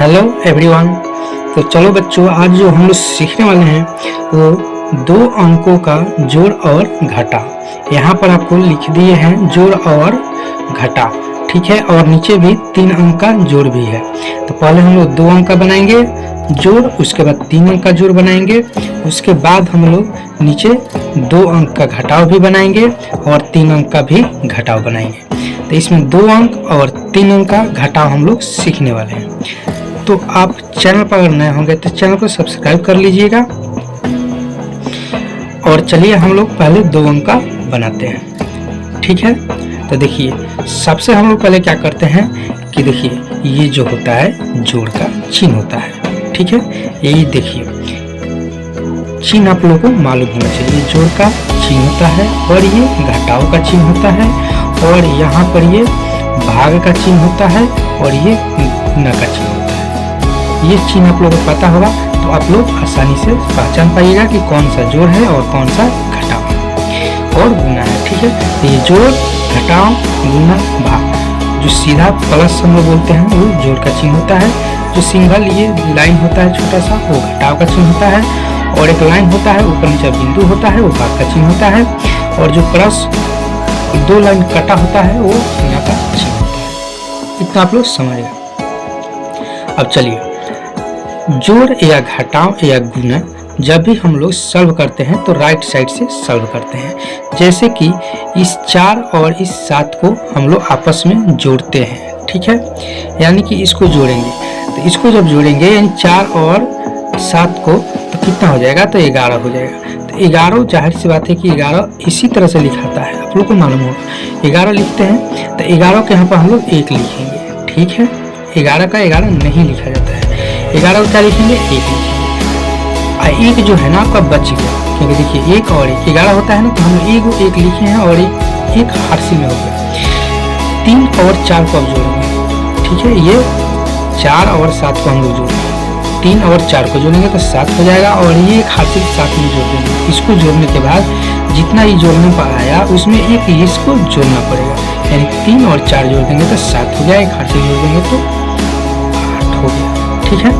Hello everyone. तो चलो बच्चों, आज जो हम लोग सीखने वाले हैं वो 2 अंकों का जोड़ और घटा। यहाँ पर आपको लिख दिए हैं जोड़ और घटा, ठीक है। और नीचे भी 3 अंक का जोड़ भी है। तो पहले हम लोग 2 अंक का बनाएंगे जोड़, उसके बाद 3 अंक का जोड़ बनाएंगे, उसके बाद हम लोग नीचे 2 अंक का घटाव भी बनाएंगे और 3 अंक का भी घटाव बनाएंगे। तो इसमें 2 अंक और 3 अंक का घटाव हम लोग सीखने वाले हैं। तो आप चैनल पर अगर नए होंगे तो चैनल को सब्सक्राइब कर लीजिएगा। और चलिए हम लोग पहले 2 अंक का बनाते हैं, ठीक है। तो देखिए, सबसे हम लोग पहले क्या करते हैं कि देखिए, ये जो होता है जोड़ का चिन्ह होता है, ठीक है। यही देखिए चिन्ह आप लोगों को मालूम होना चाहिए। जोड़ का चिन्ह होता है और ये घटाव का चिन्ह होता है, और यहाँ पर ये भाग का चिन्ह होता है और ये गुणा का चिन्ह होता है। ये चिन्ह आप लोगों को पता होगा तो आप लोग आसानी से पहचान पाइएगा कि कौन सा जोड़ है और कौन सा घटाव और गुणा है, ठीक है। तो ये जोड़, घटाव, गुणा, भाग, जो सीधा प्लस हम लोग बोलते हैं वो जोड़ का चिन्ह होता है। जो सिंगल ये लाइन होता है छोटा सा, वो घटाव का चिन्ह होता है। और एक लाइन होता है ऊपर नीचे बिंदु होता है, वो भाग का चिन्ह होता है। और जो प्लस 2 लाइन कटा होता है वो गुणा का चिन्ह होता है। इतना आप लोग समझ गए। अब चलिए, जोड़ या घटाव या गुणा जब भी हम लोग सॉल्व करते हैं तो राइट साइड से सॉल्व करते हैं। जैसे कि इस 4 और इस 7 को हम लोग आपस में जोड़ते हैं, ठीक है। यानी कि इसको जोड़ेंगे, तो इसको जब जोड़ेंगे यानी 4 और 7 को, तो कितना हो जाएगा? तो 11 हो जाएगा। तो 11 जाहिर सी बात है कि 11 इसी तरह से लिखाता है, आप लोग को मालूम होगा। 11 लिखते हैं तो 11 के यहाँ पर हम लोग 1 लिखेंगे, ठीक है। 11 का 11 नहीं लिखा जाता है। 11 को क्या लिखेंगे? 1 लिखेंगे। और 1 जो है ना आपका बच गया, क्योंकि देखिए 1 और 1 11 होता है ना, तो हम लोग 1 लिखे हैं और एक हारसी में हो गया। 3 और 4 को अब जोड़ेंगे, ठीक है। ये 4 और 7 को हम लोग जोड़ेंगे, 3 और 4 को जोड़ेंगे तो 7 हो जाएगा। और ये एक हारसी 7 में जोड़ देंगे। इसको जोड़ने के बाद जितना ये जोड़ने पर आया उसमें एक इसको जोड़ना पड़ेगा, यानी 3 और 4 जोड़ देंगे तो 7 हो जाएगा। एक हारसी जोड़ देंगे तो 8 हो गया, ठीक है।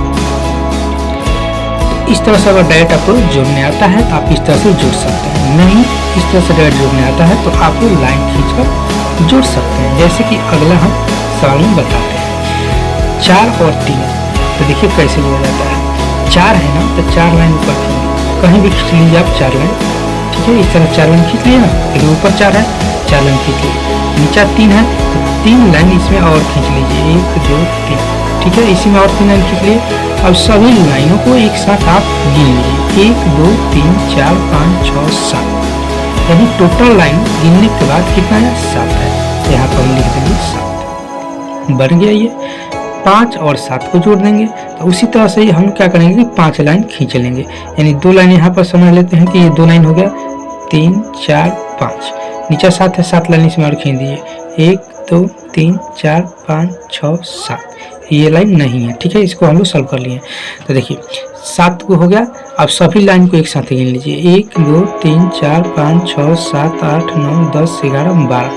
इस तरह से अगर डायरेक्ट आपको जोड़ने आता है तो आप इस तरह से जोड़ सकते हैं। नहीं इस तरह से डायरेक्ट जोड़ने आता है तो आप लोग लाइन खींचकर जोड़ सकते हैं। जैसे कि अगला हम सवाल में बताते हैं 4 और 3। तो देखिए कैसे जोड़ा जाता है। 4 है ना, तो 4 लाइन ऊपर खींच, कहीं भी खींच लीजिए आप 4 लाइन, ठीक है। इस तरह 4 लाइन खींच लिए ना, फिर ऊपर 4 है 4 लाइन खींच लीजिए। नीचे 3 है तो 3 लाइन इसमें और खींच लीजिए, 1 2 3, ठीक है। इसी में और 3 लाइन खींच लिए। अब सभी लाइनों को एक साथ आप गिन लीजिए, 1 2 3 4 5 6 7, यानी टोटल लाइन गिनने के बाद कितना है? 7 है। तो यहाँ पर हम लिख देंगे 7। बन गया ये। 5 और 7 को जोड़ देंगे। तो उसी तरह से ही हम क्या करेंगे कि 5 लाइन खींच लेंगे, यानी 2 लाइन यहाँ पर समझ लेते हैं कि ये 2 लाइन हो गया, 3 4 5, नीचे 7 है, 7 लाइन इसमें और खींच दीजिए, 1 2 3 4 5 6 7। ये लाइन नहीं है, ठीक है। इसको हम लोग सॉल्व कर लिए। तो देखिए 7 को हो गया। अब सभी लाइन को एक साथ गिन लीजिए, 1 2 3 4 5 6 7 8 9 10 11 12,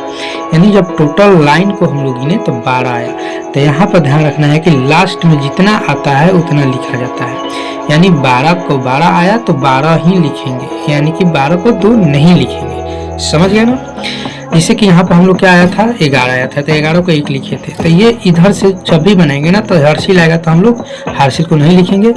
यानी जब टोटल लाइन को हम लोग गिने तो 12 आया। तो यहाँ पर ध्यान रखना है कि लास्ट में जितना आता है उतना लिखा जाता है, यानी 12 को 12 आया तो 12 ही लिखेंगे, यानी कि 12 को 2 नहीं लिखेंगे। समझ गए ना। जैसे कि यहाँ पर हम लोग क्या आया था? 11 आया था, तो 11 को 1 लिखे थे। तो ये इधर से जब भी बनाएंगे ना तो हार्सिल आएगा तो हम लोग हार्सिल को नहीं लिखेंगे।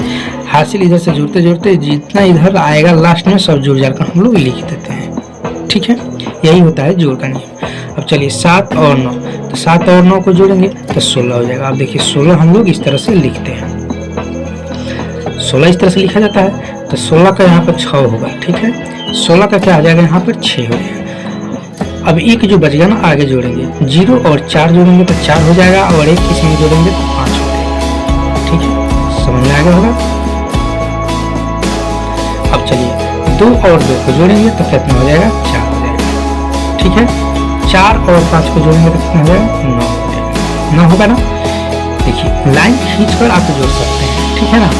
हार्सिल इधर से जोड़ते जोड़ते जितना इधर आएगा लास्ट में सब जोड़ जाकर हम लोग लिख देते हैं, ठीक है। यही होता है जोड़ का नियम। अब चलिए 7 और 9, तो 7 और 9 को जोड़ेंगे तो 16 हो जाएगा। अब देखिए 16 हम लोग इस तरह से लिखते हैं, 16 इस तरह से लिखा जाता है। तो 16 का यहाँ पर 6 होगा, ठीक है। 16 का क्या आ जाएगा? यहाँ पर 6 हो जाएगा। अब 1 जो बच गया ना आगे जोड़ेंगे, 0 और 4 जोड़ेंगे तो 4 हो जाएगा, और 1 इसमें जोड़ेंगे तो 5 हो जाएगा, ठीक है। समझ में आ गया होगा। अब चलिए 2 और 2 को जोड़ेंगे तो कितना हो जाएगा? 4 हो जाएगा, ठीक है। 4 और 5 को जोड़ेंगे तो कितना हो जाएगा? 9 हो जाएगा। 9 होगा ना। देखिए लाइन खींचकर आप जोड़ सकते हैं, ठीक है ना।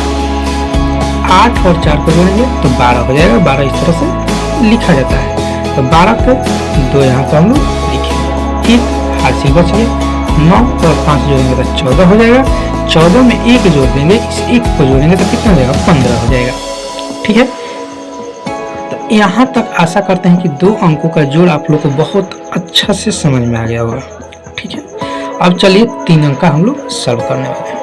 8 और 4 को जोड़ेंगे तो 12 हो जाएगा। 12 इस तरह से लिखा जाता है। तो 12 को 2 यहाँ पर हम लोग लिखेंगे, एक हार्सिल बच गया। 9 और 5 जोड़ेंगे तो 14 हो जाएगा। 14 में 1 जोड़ देंगे, इस 1 को जोड़ेंगे तो कितना हो जाएगा, 15 हो जाएगा। ठीक है, तो यहाँ तक आशा करते हैं कि 2 अंकों का जोड़ आप लोग को बहुत अच्छा से समझ में आ गया होगा। ठीक है, अब चलिए 3 अंक का हम लोग सॉल्व करने वाले हैं।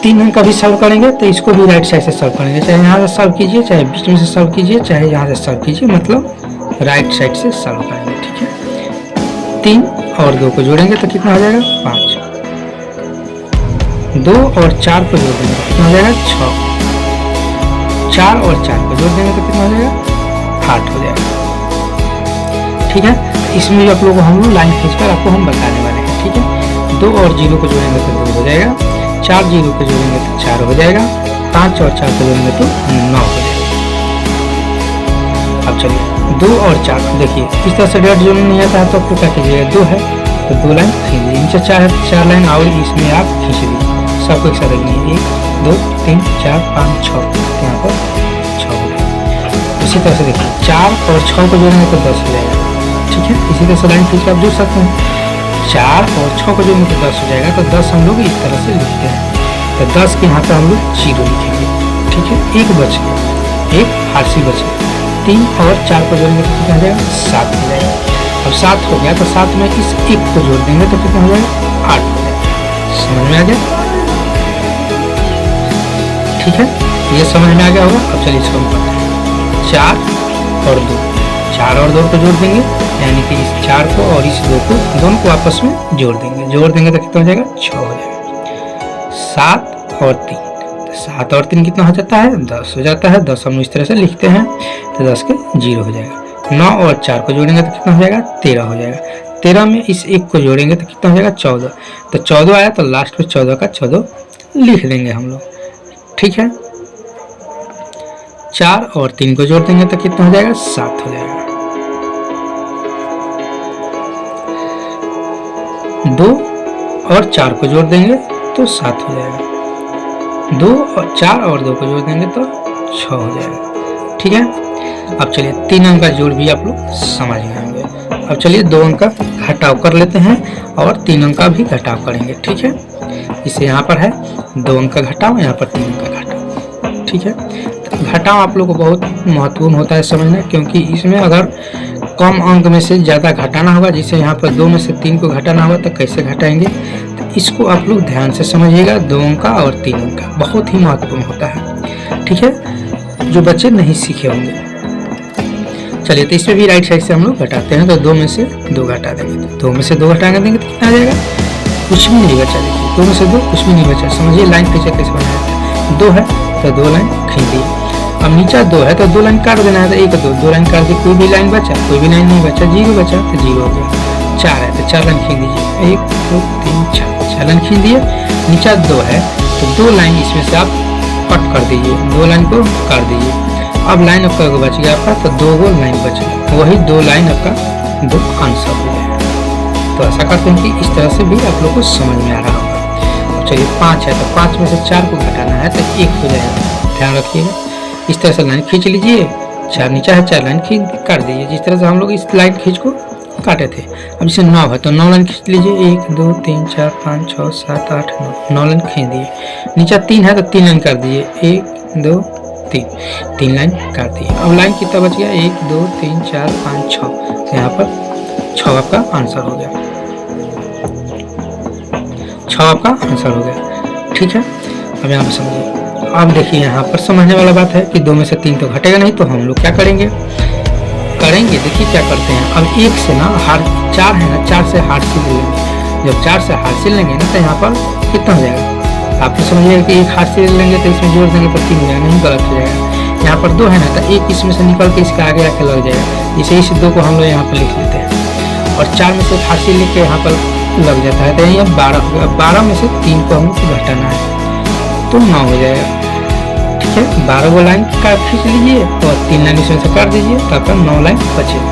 3 अंक का भी सॉल्व करेंगे तो इसको भी राइट साइड से सॉल्व करेंगे, चाहे यहाँ से सॉल्व कीजिए, चाहे बीच में से सॉल्व कीजिए, चाहे यहाँ से सॉल्व कीजिए, मतलब राइट साइड से सॉल्व करेंगे। ठीक है, 3 और 2 को जोड़ेंगे तो कितना हो जाएगा, 5। 2 और 4 को जोड़ देंगे तो कितना हो जाएगा, 6। 4 और 4 को जोड़ देंगे तो कितना हो जाएगा, 8 हो जाएगा। ठीक है, इसमें भी आप लोगों को हम लोग लाइन खींचकर आपको हम बताने वाले हैं। ठीक है, 2 और 0 को जोड़ेंगे तो 2 हो जाएगा, 4 0 को जोड़ेंगे तो 4 हो जाएगा, 5 और 4 को जोड़ेंगे तो 9 हो जाएगा। अब चलिए 2 और 4 देखिए, इस तरह से डायरेक्ट जोड़ना नहीं आता है तो आपको क्या कीजिएगा, 2 है तो 2 लाइन खींच लीजिए, नीचे 4 है तो 4 लाइन और इसमें आप खींच लीजिए, सबको एक साथ रखिए, 1 2 3 4 5 6, यहाँ पर 6 हो गया। इसी तरह से देखिए 4 और 6 को जोड़ेंगे तो 10 हो जाएगा। ठीक है, इसी तरह से लाइन खींच कर आप जोड़ सकते हैं। 4 और 6 को जोड़ेंगे तो 10 हो जाएगा, तो 10 हम लोग इस तरह से लिखते हैं, तो 10 के यहाँ पे हम लोग 0 लिखेंगे। ठीक है, 1 बच गया, 1 हार्सी बच गया। 3 और 4 को जोड़ेंगे तो कितना हो जाएगा, 7 हो जाएगा। अब 7 हो गया तो 7 में इस 1 को जोड़ देंगे तो कितना हो जाएगा, 8 हो जाएगा। समझ में आ गया? ठीक है, ये समझ में आ गया होगा। अब चलिए इसको हम करते हैं, 4 और 2, 4 और 2 को जोड़ देंगे, यानी कि इस 4 को और इस 2 को दोनों को आपस में जोड़ देंगे तो कितना हो जाएगा, 6 हो जाएगा। 7 और 3, तो 7 और 3 कितना हो जाता है, 10 हो जाता है। 10 हम इस तरह से लिखते हैं तो 10 के 0 हो जाएगा। 9 और 4 को जोड़ेंगे तो कितना हो जाएगा, 13 हो जाएगा। 13 में इस 1 को जोड़ेंगे तो कितना हो जाएगा, 14। तो 14 आया तो लास्ट में 14 का 14 लिख देंगे हम लोग। ठीक है, 4 और 3 को जोड़ देंगे तो कितना हो जाएगा, 7 हो जाएगा। 2 और 4 को जोड़ देंगे तो 7 हो जाएगा। 2 और 4 और 2 को जोड़ देंगे तो 6 हो जाएगा। ठीक है, अब चलिए 3 अंक का जोड़ भी आप लोग समझ गए होंगे। अब चलिए 2 अंक का घटाव कर लेते हैं और 3 अंक का भी घटाव करेंगे। ठीक है, इसे यहाँ पर है 2 अंक का घटाव, यहाँ पर 3 अंक का घटाव। ठीक है, तो घटाव आप लोग को बहुत महत्वपूर्ण होता है समझना, क्योंकि इसमें अगर कम अंक में से ज़्यादा घटाना होगा, जिसे यहाँ पर 2 में से 3 को घटाना होगा तो कैसे घटाएंगे, तो इसको आप लोग ध्यान से समझिएगा। 2 अंक का और 3 अंक का बहुत ही महत्वपूर्ण होता है। ठीक है, जो बच्चे नहीं सीखे होंगे। चलिए, तो इसमें भी राइट साइड से हम लोग घटाते हैं, तो 2 में से 2 घटा देंगे, तो 2 में से 2 घटा देंगे तो कितना आ जाएगा, कुछ भी नहीं बचा। देखिए 2 में से 2 कुछ भी नहीं बचा। समझिए लाइन खींचे कैसे बनाया, 2 है तो 2 लाइन खींच दी। अब नीचा 2 है तो 2 लाइन काट देना है, तो 1 2 लाइन काट दी, कोई भी लाइन बचा, कोई भी लाइन नहीं बचा, 0 बचा तो 0 हो गया। 4 है तो 4 लाइन खींच दीजिए, 1 2 3 4 लाइन खींच दिए। नीचा 2 है तो 2 लाइन इसमें से आप कट कर दीजिए, 2 लाइन को काट दीजिए। अब लाइन आपका बच गया आपका, तो 2 लाइन बच गया, वही 2 लाइन आपका 2 आंसर हो गया। तो ऐसा करते हैं कि इस तरह से भी आप लोग को समझ में आ रहा होगा। अब चलिए 5 है तो 5 में से 4 को घटाना है तो 1 हो जाएगा, ध्यान रखिएगा। इस तरह से लाइन खींच लीजिए, 4 नीचा है 4 लाइन खींच काट दीजिए, जिस तरह से हम लोग इस लाइन खींच को काटे थे। अब इसे 9 है तो 9 लाइन खींच लीजिए, 1 2 3 4 5 6 7 8 9 लाइन खींच दिए। नीचा 3 है तो 3 लाइन कर दिए, 1 2 3 लाइन काट दिए। अब लाइन कितना बच गया, 1 2 3 4 5 6, तो यहाँ पर 6 आपका आंसर हो गया, 6 आपका आंसर हो गया। ठीक है, अब यहाँ पर समझिए। अब देखिए यहाँ पर समझने वाला बात है कि 2 में से 3 तो घटेगा नहीं, तो हम लोग क्या करेंगे, देखिए क्या करते हैं। अब 1 से ना 4 है ना, 4 से हार्ड सील लेंगे। जब 4 से हार्ड सील लेंगे ना तो यहाँ पर कितना हो जाएगा, आप तो समझिएगा कि 1 हार्ड सील लेंगे तो इसमें जोड़ देंगे तो 3 हो जाएगा, नहीं गलत हो जाएगा। यहाँ पर 2 है ना तो 1 इसमें से निकल के इसके आगे आके लग जाएगा, इसे इस 2 को हम लोग यहाँ पर लिख लेते हैं। और 4 में से हार्ड सील लिख के यहाँ पर लग जाता है, तो यहाँ 12 हो गया। 12 में से 3 को हम लोग घटाना है तो 9 हो जाएगा। ठीक है, 12 वो लाइन का खींच लीजिए और 3 लाइन इसमें से काट दीजिए, तो आपका 9 लाइन बचेगा।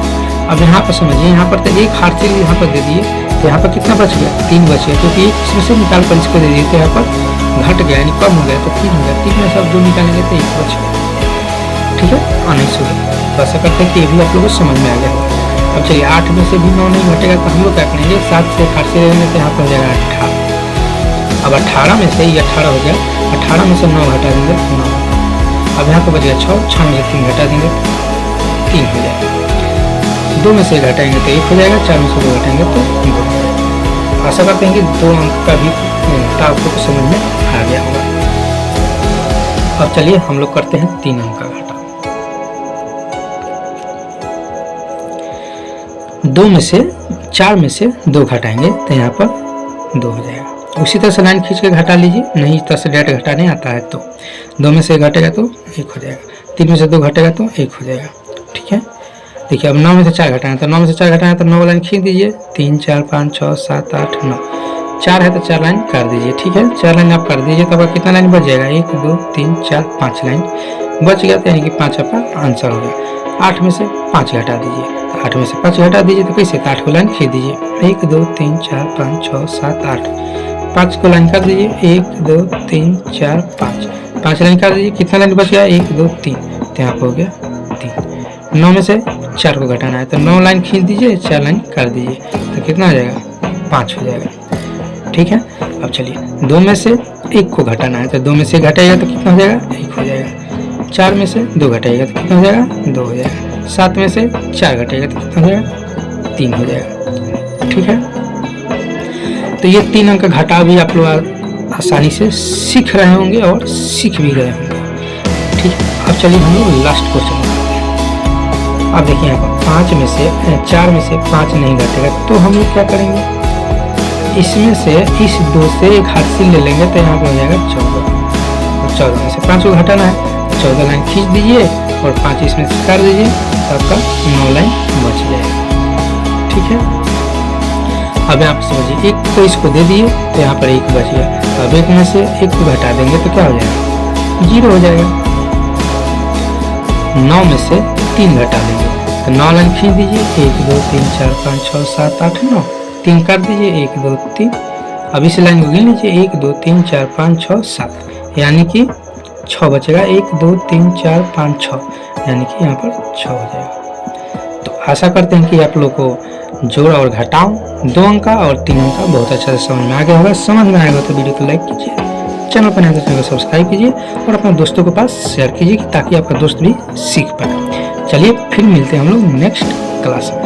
अब यहाँ पर समझिए, यहाँ पर तो 1 हार्ड सील यहाँ पर दे दिए, तो यहाँ पर कितना बच गया, 3 बच गया, क्योंकि 1 इसमें से निकाल कर इसको दे दिए, तो यहाँ पर घट गया, यानी कम हो गया, तो 3 हो गया। 3 में सब 2 निकालेंगे तो 1 बच गया। ठीक है, आना शुरू। तो ऐसा करते हैं कि ये भी आप लोगों को समझ में आ गया होगा। अब चलिए 8 में से भी 9 नहीं घटेगा तो हम लोग क्या करेंगे, 7 से 8 से रहेंगे तो यहाँ पर हो जाएगा 18। अब 18 में से ये 18 हो गया, 18 में से 9 घटा देंगे 9। अब यहाँ पर बचेगा 6, 6 में से 3 घटा देंगे 3 हो जाएगा। 2 में से घटाएंगे तो 1 हो जाएगा, 4 में से 2 घटाएंगे तो 2 हो जाएगा। आशा करते हैं कि 2 अंक का भी आपको समझ में आ गया होगा। अब चलिए हम लोग करते हैं 3 अंक का घटा। 2 में से 4 में से 2 घटाएंगे तो यहाँ पर 2 हो जाएगा। उसी तरह से लाइन खींच के घटा लीजिए, नहीं इस तरह से डायरेक्ट घटाने आता है तो 2 में से घटेगा तो 1 हो जाएगा, 3 में से 2 घटेगा तो 1 हो जाएगा। ठीक है, देखिए अब 9 में से 4 घटाएं तो 9 में से 4 घटाएं तो 9 लाइन खींच दीजिए, 3 4 5 6 7 8 9, 4 है तो 4 लाइन कर दीजिए। ठीक है, 4 लाइन आप कर दीजिए तो आपका कितना लाइन बच जाएगा, 1 2 3 4 5 लाइन बच गया, तो यानी कि 5 आपका आंसर हो गया। 8 में से 5 घटा दीजिए, तो 8 में से 5 घटा दीजिए तो कैसे, 8 को लाइन खींच दीजिए, 1 2 3 4 5 6 7 8, 5 को लाइन कर दीजिए, 1 2 3 4 5, 5 लाइन कर दीजिए, कितना लाइन बच गया, 1 2 3, तो यहाँ पर हो गया 3। 9 में से 4 को घटाना है तो 9 लाइन खींच दीजिए, 4 लाइन कर दीजिए, तो कितना हो जाएगा, 5 हो जाएगा। ठीक है, अब चलिए 2 में से 1 को घटाना है तो 2 में से घटाएगा तो कितना हो जाएगा, 1 हो जाएगा। 4 में से 2 घटाएगा तो कितना हो जाएगा, 2 हो जाएगा। 7 में से 4 घटाएगा तो कितना हो जाएगा, 3 हो जाएगा। ठीक है, तो ये 3 अंक का घटा भी आप लोग आसानी से सीख रहे होंगे और सीख भी गए होंगे। ठीक है, अब चलिए हम लोग लास्ट क्वेश्चन। अब देखिए यहाँ पर 4 में से 5 नहीं घटेगा तो हम लोग क्या करेंगे, इसमें से इस 2 से एक हासिल ले लेंगे तो यहाँ पर हो जाएगा 14। तो 14 में से 5 को घटाना है, 14 लाइन खींच दीजिए और 5 इसमें से कर दीजिए तो आपका 9 लाइन बच जाएगा। ठीक है, अब यहाँ पर समझिए 1 तो इसको दे दिए तो यहाँ पर 1 बच गया, अब 1 में से 1 को घटा देंगे तो क्या हो जाएगा, 0 हो जाएगा। 9 में से 3 घटा देंगे तो 9 लाइन खींच दीजिए, 1 2 3 4 5 6 7 8 9, 3 कर दीजिए, 1 2 3। अब इस लाइन को गिन लीजिए, 1 2 3 4 5 6 7, यानी कि 6 बचेगा, 1 2 3 4 5 6, यानी कि यहाँ पर 6 हो जाएगा। तो आशा करते हैं कि आप लोग को जोड़ और घटाओ 2 अंक का और 3 अंक का बहुत अच्छा से समझ में आ गया होगा। समझ में आएगा तो वीडियो को लाइक कीजिए, चैनल पर नए तो चैनल को सब्सक्राइब कीजिए और अपने दोस्तों के पास शेयर कीजिए ताकि आपका दोस्त भी सीख पाए। चलिए फिर मिलते हैं हम लोग नेक्स्ट क्लास में।